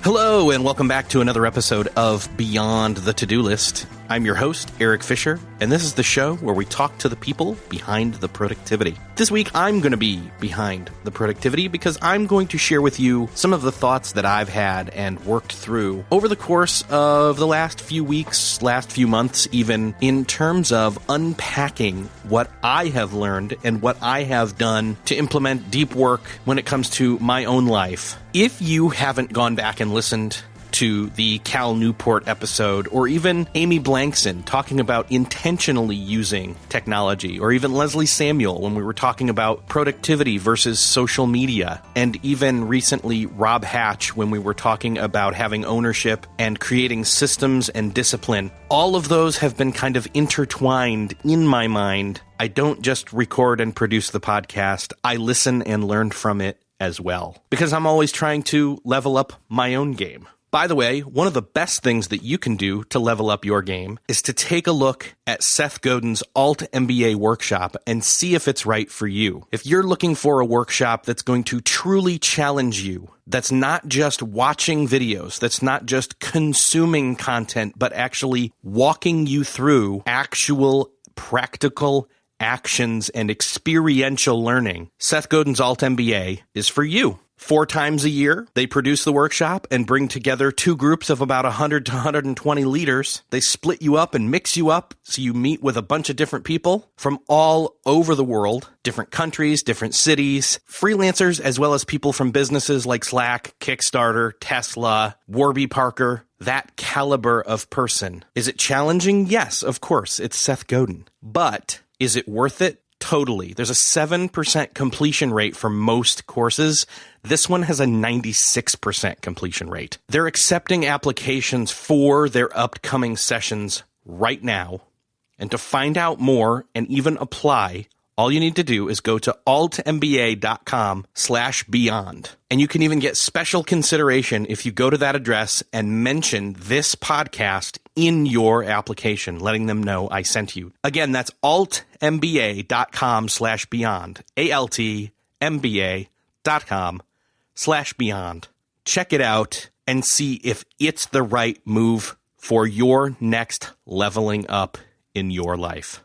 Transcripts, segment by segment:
Hello, and welcome back to another episode of Beyond the To-Do List. I'm your host, Erik Fisher, and this is the show where we talk to the people behind the productivity. This week, I'm going to be behind the productivity because I'm going to share with you some of the thoughts that I've had and worked through over the course of the last few weeks, last few months, even in terms of unpacking what I have learned and what I have done to implement deep work when it comes to my own life. If you haven't gone back and listened to the Cal Newport episode, or even Amy Blankson talking about intentionally using technology, or even Leslie Samuel when we were talking about productivity versus social media, and even recently Rob Hatch when we were talking about having ownership and creating systems and discipline, all of those have been kind of intertwined in my mind. I don't just record and produce the podcast, I listen and learn from it as well, because I'm always trying to level up my own game. By the way, one of the best things that you can do to level up your game is to take a look at Seth Godin's Alt MBA workshop and see if it's right for you. If you're looking for a workshop that's going to truly challenge you, that's not just watching videos, that's not just consuming content, but actually walking you through actual practical actions and experiential learning, Seth Godin's Alt MBA is for you. 4 times a year, they produce the workshop and bring together 2 groups of about 100 to 120 leaders. They split you up and mix you up so you meet with a bunch of different people from all over the world, different countries, different cities, freelancers, as well as people from businesses like Slack, Kickstarter, Tesla, Warby Parker, that caliber of person. Is it challenging? Yes, of course. It's Seth Godin. But is it worth it? Totally. There's a 7% completion rate for most courses. This one has a 96% completion rate. They're accepting applications for their upcoming sessions right now. And to find out more and even apply, all you need to do is go to altmba.com/beyond. And you can even get special consideration if you go to that address and mention this podcast in your application, letting them know I sent you. Again, that's altmba.com/beyond, altmba.com/beyond. Check it out and see if it's the right move for your next leveling up in your life.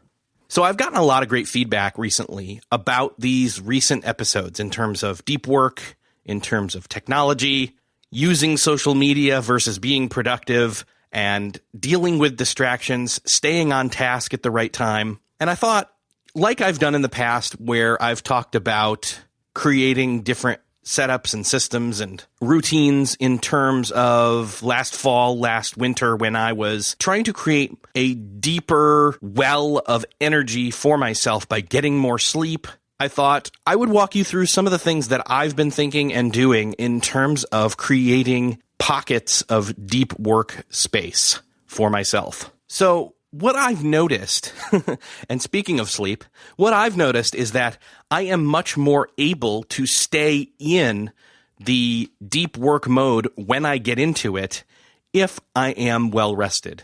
So I've gotten a lot of great feedback recently about these recent episodes in terms of deep work, in terms of technology, using social media versus being productive, and dealing with distractions, staying on task at the right time. And I thought, like I've done in the past where I've talked about creating different setups and systems and routines in terms of last fall, last winter, when I was trying to create a deeper well of energy for myself by getting more sleep, I thought I would walk you through some of the things that I've been thinking and doing in terms of creating pockets of deep work space for myself. So what I've noticed, and speaking of sleep, what I've noticed is that I am much more able to stay in the deep work mode when I get into it if I am well rested.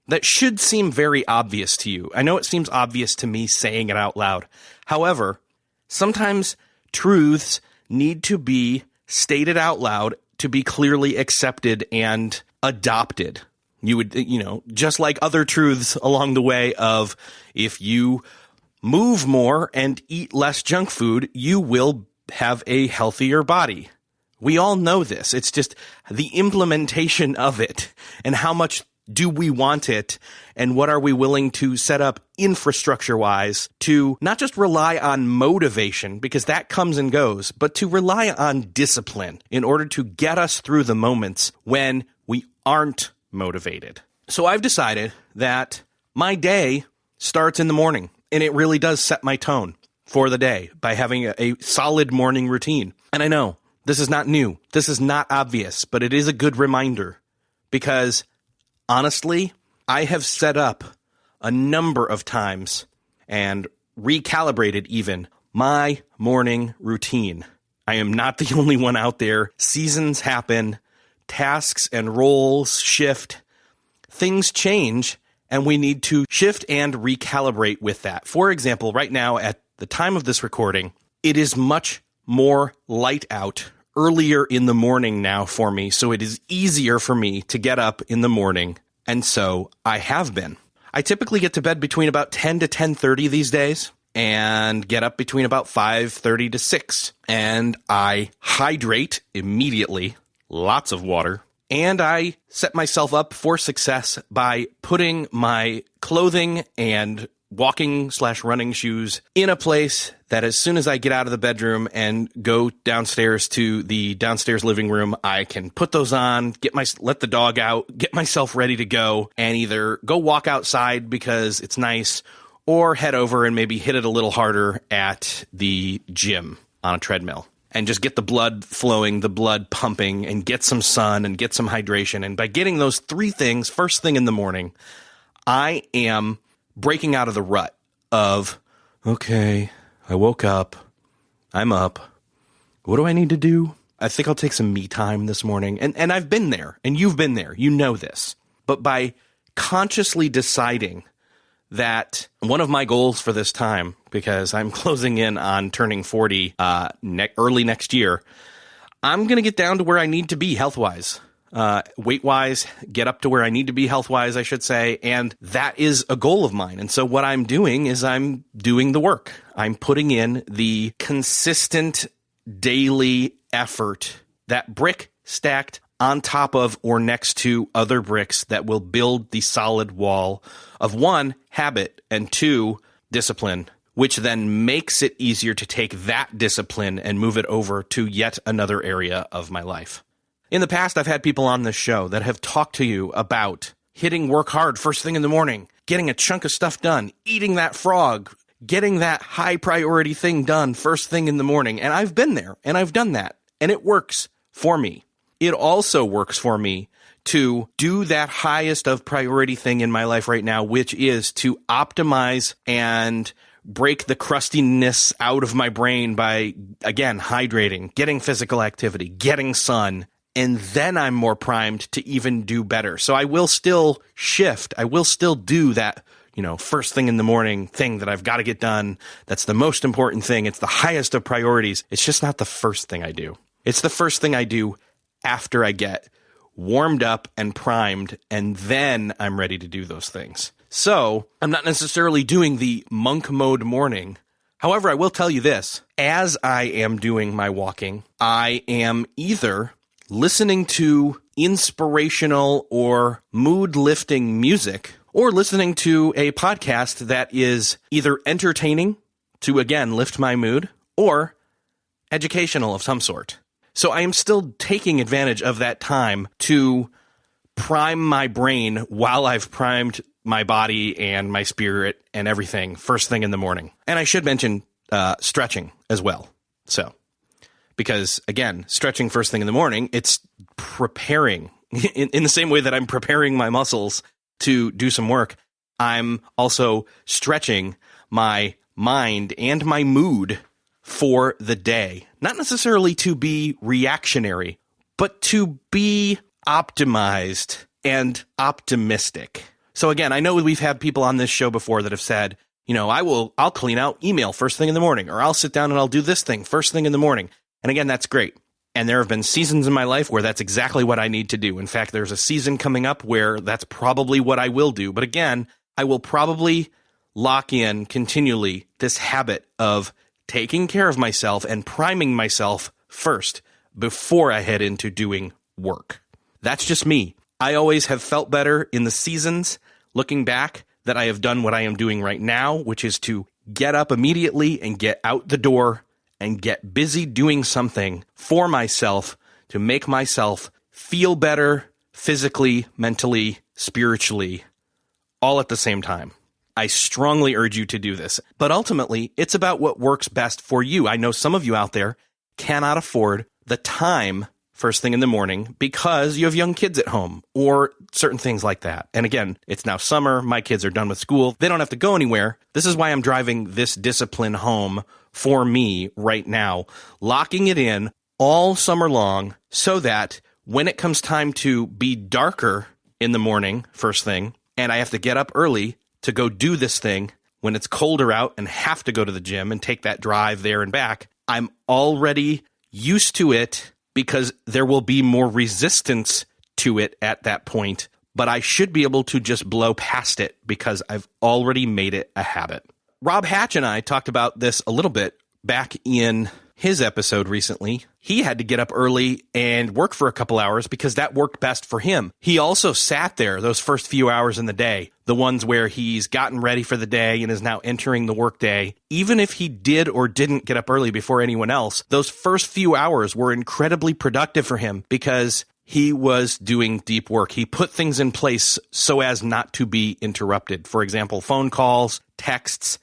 That should seem very obvious to you. I know it seems obvious to me saying it out loud. However, sometimes truths need to be stated out loud to be clearly accepted and adopted. You would, just like other truths along the way of if you move more and eat less junk food, you will have a healthier body. We all know this. It's just the implementation of it and how much do we want it and what are we willing to set up infrastructure-wise to not just rely on motivation, because that comes and goes, but to rely on discipline in order to get us through the moments when we aren't motivated. So I've decided that my day starts in the morning, and it really does set my tone for the day by having a solid morning routine. And I know this is not new. This is not obvious, but it is a good reminder because honestly, I have set up a number of times and recalibrated even my morning routine. I am not the only one out there. Seasons happen, tasks and roles shift, things change, and we need to shift and recalibrate with that. For example, right now at the time of this recording, it is much more light out earlier in the morning now for me, so it is easier for me to get up in the morning, and so I have been. I typically get to bed between about 10 to 10:30 these days and get up between about 5:30 to 6. And I hydrate immediately, lots of water, and I set myself up for success by putting my clothing and walking/running shoes in a place that as soon as I get out of the bedroom and go downstairs to the downstairs living room, I can put those on, let the dog out, get myself ready to go, and either go walk outside because it's nice, or head over and maybe hit it a little harder at the gym on a treadmill. And just get the blood flowing, the blood pumping, and get some sun and get some hydration. And by getting those three things first thing in the morning, I am breaking out of the rut of, okay, I woke up, I'm up, what do I need to do? I think I'll take some me time this morning. And I've been there, and you've been there, you know this. But by consciously deciding that one of my goals for this time, because I'm closing in on turning 40 early next year, I'm going to get down to where I need to be health-wise. Weight-wise, get up to where I need to be health-wise, I should say, and that is a goal of mine. And so what I'm doing is I'm doing the work. I'm putting in the consistent daily effort, that brick stacked on top of or next to other bricks that will build the solid wall of one, habit, and two, discipline, which then makes it easier to take that discipline and move it over to yet another area of my life. In the past, I've had people on this show that have talked to you about hitting work hard first thing in the morning, getting a chunk of stuff done, eating that frog, getting that high priority thing done first thing in the morning. And I've been there and I've done that, and it works for me. It also works for me to do that highest of priority thing in my life right now, which is to optimize and break the crustiness out of my brain by, again, hydrating, getting physical activity, getting sun, and then I'm more primed to even do better. So I will still shift. I will still do that, first thing in the morning thing that I've got to get done. That's the most important thing. It's the highest of priorities. It's just not the first thing I do. It's the first thing I do after I get warmed up and primed, and then I'm ready to do those things. So I'm not necessarily doing the monk mode morning. However, I will tell you this. As I am doing my walking, I am either listening to inspirational or mood-lifting music, or listening to a podcast that is either entertaining to, again, lift my mood, or educational of some sort. So I am still taking advantage of that time to prime my brain while I've primed my body and my spirit and everything first thing in the morning. And I should mention stretching as well. So, because again, stretching first thing in the morning, it's preparing in the same way that I'm preparing my muscles to do some work. I'm also stretching my mind and my mood for the day, not necessarily to be reactionary, but to be optimized and optimistic. So again, I know we've had people on this show before that have said, I'll clean out email first thing in the morning, or I'll sit down and I'll do this thing first thing in the morning. And again, that's great. And there have been seasons in my life where that's exactly what I need to do. In fact, there's a season coming up where that's probably what I will do. But again, I will probably lock in continually this habit of taking care of myself and priming myself first before I head into doing work. That's just me. I always have felt better in the seasons, looking back, that I have done what I am doing right now, which is to get up immediately and get out the door and get busy doing something for myself to make myself feel better physically, mentally, spiritually, all at the same time. I strongly urge you to do this. But ultimately, it's about what works best for you. I know some of you out there cannot afford the time first thing in the morning because you have young kids at home or certain things like that. And again, it's now summer. My kids are done with school. They don't have to go anywhere. This is why I'm driving this discipline home for me right now, locking it in all summer long so that when it comes time to be darker in the morning, first thing, and I have to get up early to go do this thing when it's colder out and have to go to the gym and take that drive there and back, I'm already used to it because there will be more resistance to it at that point, but I should be able to just blow past it because I've already made it a habit. Rob Hatch and I talked about this a little bit back in his episode recently. He had to get up early and work for a couple hours because that worked best for him. He also sat there those first few hours in the day, the ones where he's gotten ready for the day and is now entering the workday. Even if he did or didn't get up early before anyone else, those first few hours were incredibly productive for him because he was doing deep work. He put things in place so as not to be interrupted. For example, phone calls, texts,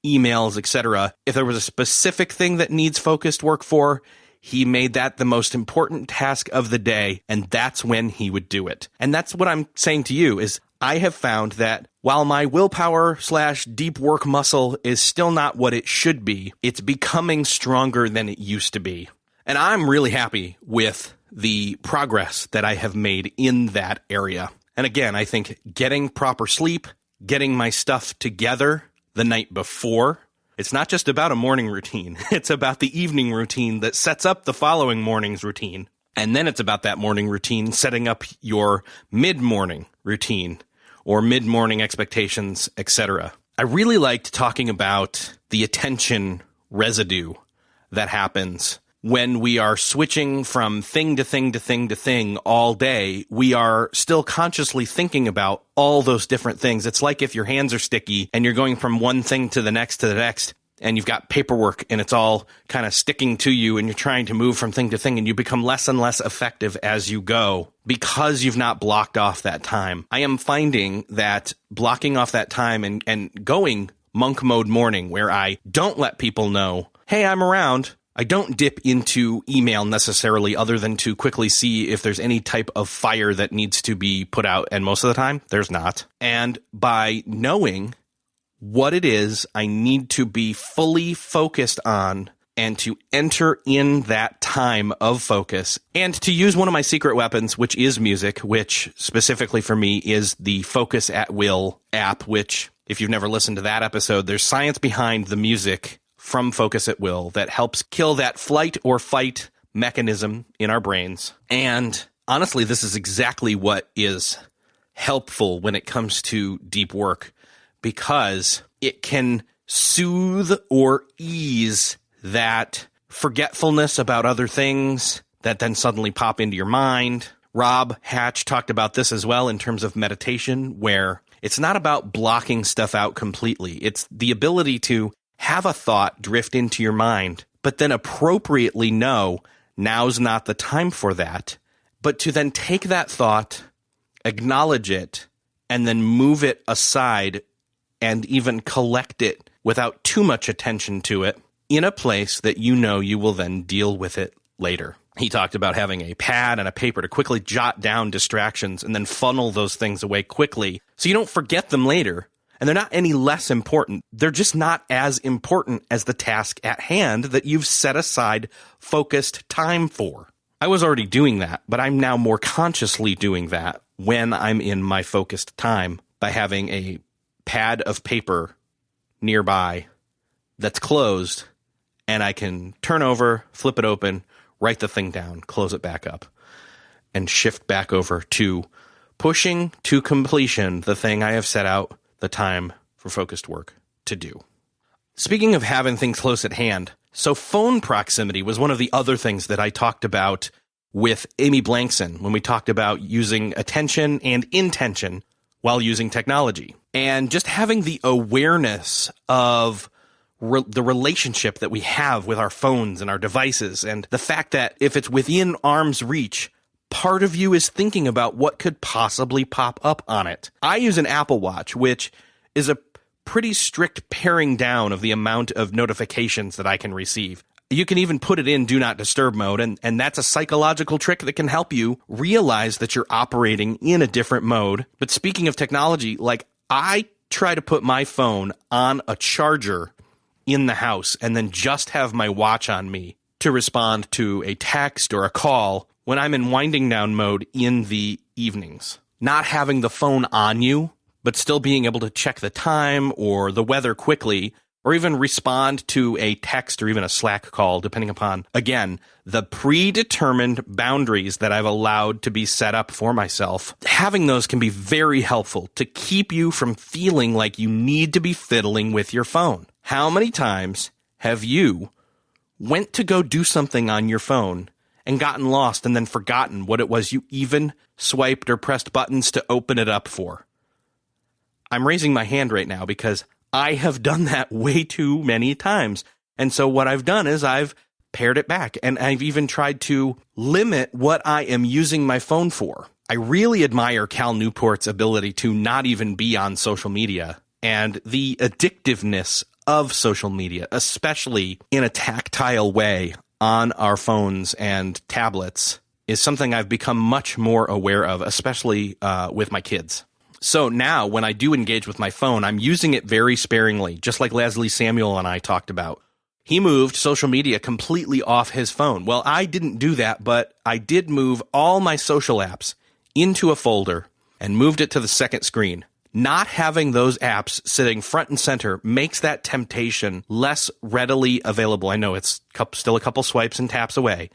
emails, etc. If there was a specific thing that needs focused work for, he made that the most important task of the day, and that's when he would do it. And that's what I'm saying to you is I have found that while my willpower/deep work muscle is still not what it should be, it's becoming stronger than it used to be. And I'm really happy with the progress that I have made in that area. And again, I think getting proper sleep, getting my stuff together the night before. It's not just about a morning routine. It's about the evening routine that sets up the following morning's routine. And then it's about that morning routine setting up your mid-morning routine or mid-morning expectations, etc. I really liked talking about the attention residue that happens when we are switching from thing to thing to thing to thing all day. We are still consciously thinking about all those different things. It's like if your hands are sticky and you're going from one thing to the next, and you've got paperwork and it's all kind of sticking to you and you're trying to move from thing to thing and you become less and less effective as you go because you've not blocked off that time. I am finding that blocking off that time and going monk mode morning where I don't let people know, hey, I'm around. I don't dip into email necessarily other than to quickly see if there's any type of fire that needs to be put out. And most of the time, there's not. And by knowing what it is I need to be fully focused on and to enter in that time of focus and to use one of my secret weapons, which is music, which specifically for me is the Focus at Will app, which if you've never listened to that episode, there's science behind the music from Focus at Will that helps kill that flight or fight mechanism in our brains. And honestly, this is exactly what is helpful when it comes to deep work because it can soothe or ease that forgetfulness about other things that then suddenly pop into your mind. Rob Hatch talked about this as well in terms of meditation, where it's not about blocking stuff out completely. It's the ability to have a thought drift into your mind, but then appropriately know now's not the time for that, but to then take that thought, acknowledge it, and then move it aside and even collect it without too much attention to it in a place that you know you will then deal with it later. He talked about having a pad and a paper to quickly jot down distractions and then funnel those things away quickly so you don't forget them later. And they're not any less important. They're just not as important as the task at hand that you've set aside focused time for. I was already doing that, but I'm now more consciously doing that when I'm in my focused time by having a pad of paper nearby that's closed, and I can turn over, flip it open, write the thing down, close it back up, and shift back over to pushing to completion the thing I have set out the time for focused work to do. Speaking of having things close at hand, so phone proximity was one of the other things that I talked about with Amy Blankson when we talked about using attention and intention while using technology. And just having the awareness of the relationship that we have with our phones and our devices, and the fact that if it's within arm's reach, part of you is thinking about what could possibly pop up on it. I use an Apple Watch, which is a pretty strict paring down of the amount of notifications that I can receive. You can even put it in Do Not Disturb mode, and that's a psychological trick that can help you realize that you're operating in a different mode. But speaking of technology, like I try to put my phone on a charger in the house and then just have my watch on me to respond to a text or a call when I'm in winding down mode in the evenings. Not having the phone on you, but still being able to check the time or the weather quickly or even respond to a text or even a Slack call, depending upon, again, the predetermined boundaries that I've allowed to be set up for myself. Having those can be very helpful to keep you from feeling like you need to be fiddling with your phone. How many times have you went to go do something on your phone and gotten lost and then forgotten what it was you even swiped or pressed buttons to open it up for? I'm raising my hand right now because I have done that way too many times. And so what I've done is I've pared it back, and I've even tried to limit what I am using my phone for. I really admire Cal Newport's ability to not even be on social media and the addictiveness of social media, especially in a tactile way on our phones and tablets, is something I've become much more aware of, especially with my kids. So now when I do engage with my phone, I'm using it very sparingly, just like Leslie Samuel and I talked about. He moved social media completely off his phone. Well, I didn't do that, but I did move all my social apps into a folder and moved it to the second screen. Not having those apps sitting front and center makes that temptation less readily available. I know it's still a couple swipes and taps away,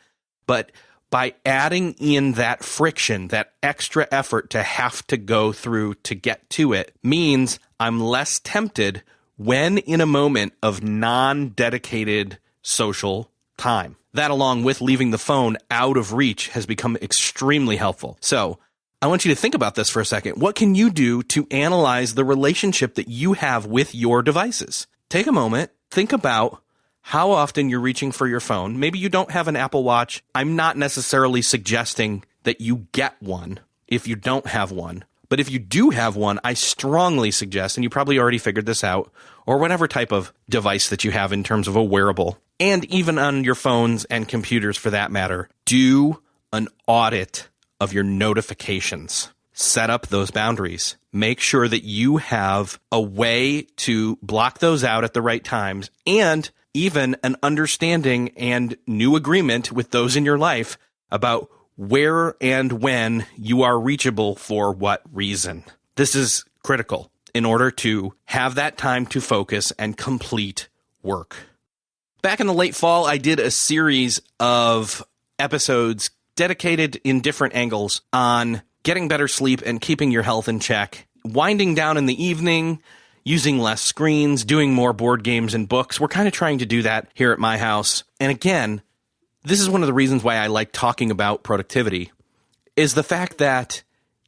but by adding in that friction, that extra effort to have to go through to get to it, means I'm less tempted when in a moment of non-dedicated social time. That, along with leaving the phone out of reach, has become extremely helpful. So I want you to think about this for a second. What can you do to analyze the relationship that you have with your devices? Take a moment, think about how often you're reaching for your phone. Maybe you don't have an Apple Watch. I'm not necessarily suggesting that you get one if you don't have one. But if you do have one, I strongly suggest, and you probably already figured this out, or whatever type of device that you have in terms of a wearable, and even on your phones and computers for that matter, do an audit of your notifications. Set up those boundaries. Make sure that you have a way to block those out at the right times, and even an understanding and new agreement with those in your life about where and when you are reachable for what reason. This is critical in order to have that time to focus and complete work. Back in the late fall, I did a series of episodes dedicated in different angles on getting better sleep and keeping your health in check, winding down in the evening, using less screens, doing more board games and books. We're kind of trying to do that here at my house. And again, this is one of the reasons why I like talking about productivity, is the fact that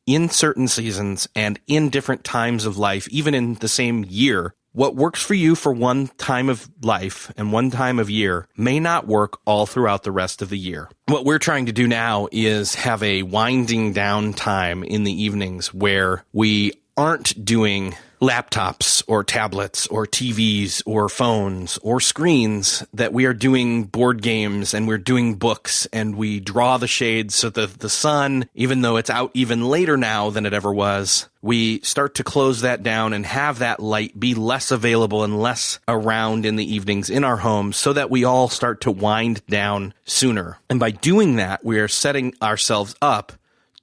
in certain seasons and in different times of life, even in the same year, what works for you for one time of life and one time of year may not work all throughout the rest of the year. What we're trying to do now is have a winding down time in the evenings where we aren't doing laptops or tablets or TVs or phones or screens, that we are doing board games and we're doing books, and we draw the shades so that the sun, even though it's out even later now than it ever was, we start to close that down and have that light be less available and less around in the evenings in our homes, so that we all start to wind down sooner. And by doing that, we are setting ourselves up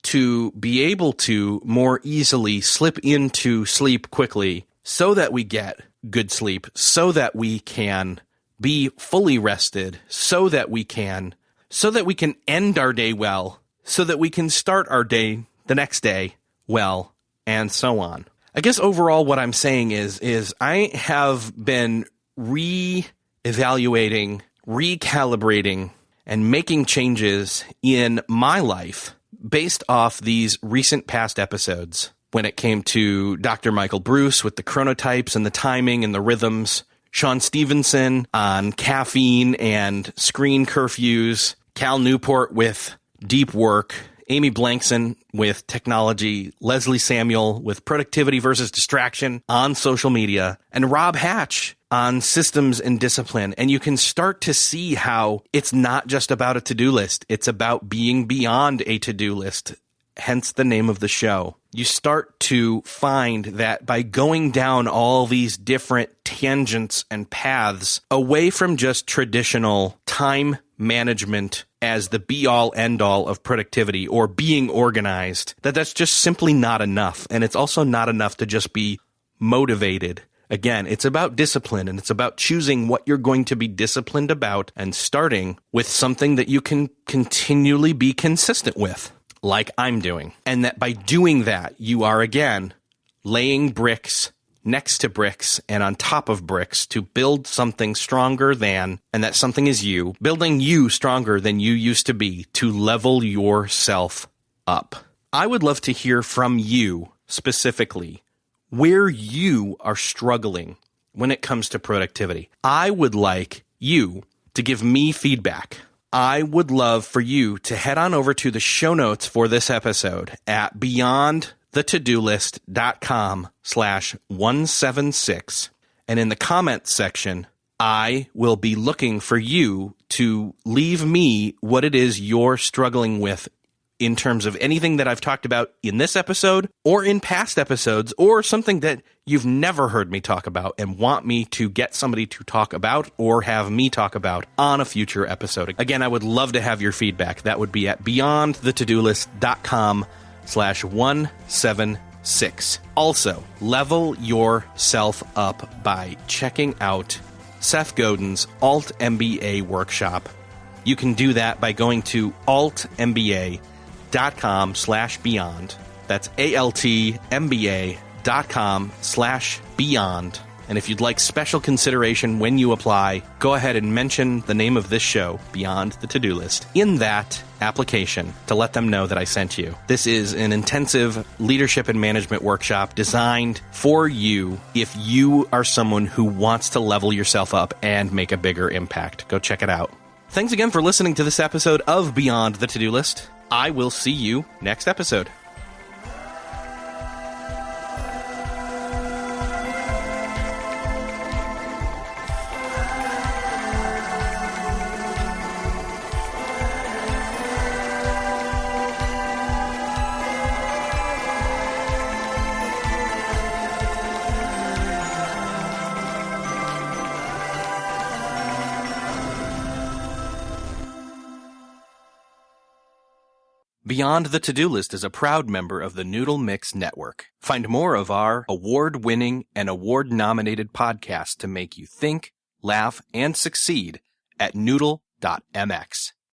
to be able to more easily slip into sleep quickly, so that we get good sleep, so that we can be fully rested, so that we can end our day well, so that we can start our day the next day well, and so on. I guess overall what I'm saying is I have been re-evaluating, recalibrating, and making changes in my life based off these recent past episodes, when it came to Dr. Michael Bruce with the chronotypes and the timing and the rhythms, Sean Stevenson on caffeine and screen curfews, Cal Newport with deep work, Amy Blankson with technology, Leslie Samuel with productivity versus distraction on social media, and Rob Hatch on systems and discipline. And you can start to see how it's not just about a to-do list. It's about being beyond a to-do list, hence the name of the show. You start to find that by going down all these different tangents and paths away from just traditional time management as the be-all, end-all of productivity or being organized, that's just simply not enough. And it's also not enough to just be motivated Again, it's about discipline, and it's about choosing what you're going to be disciplined about and starting with something that you can continually be consistent with, like I'm doing. And that by doing that, you are, again, laying bricks next to bricks and on top of bricks to build something stronger than, and that something is you, building you stronger than you used to be to level yourself up. I would love to hear from you specifically where you are struggling when it comes to productivity. I would like you to give me feedback. I would love for you to head on over to the show notes for this episode at beyondthetodolist.com/176. And in the comments section, I will be looking for you to leave me what it is you're struggling with in terms of anything that I've talked about in this episode or in past episodes, or something that you've never heard me talk about and want me to get somebody to talk about or have me talk about on a future episode. Again, I would love to have your feedback. That would be at beyondthetodolist.com/176. Also, level yourself up by checking out Seth Godin's Alt MBA workshop. You can do that by going to altmba.com/beyond. That's altmba.com/beyond. And if you'd like special consideration when you apply, go ahead and mention the name of this show, Beyond the To-Do List, in that application to let them know that I sent you. This is an intensive leadership and management workshop designed for you if you are someone who wants to level yourself up and make a bigger impact. Go check it out. Thanks again for listening to this episode of Beyond the To-Do List. I will see you next episode. Beyond the To-Do List is a proud member of the Noodle Mix Network. Find more of our award-winning and award-nominated podcasts to make you think, laugh, and succeed at noodle.mx.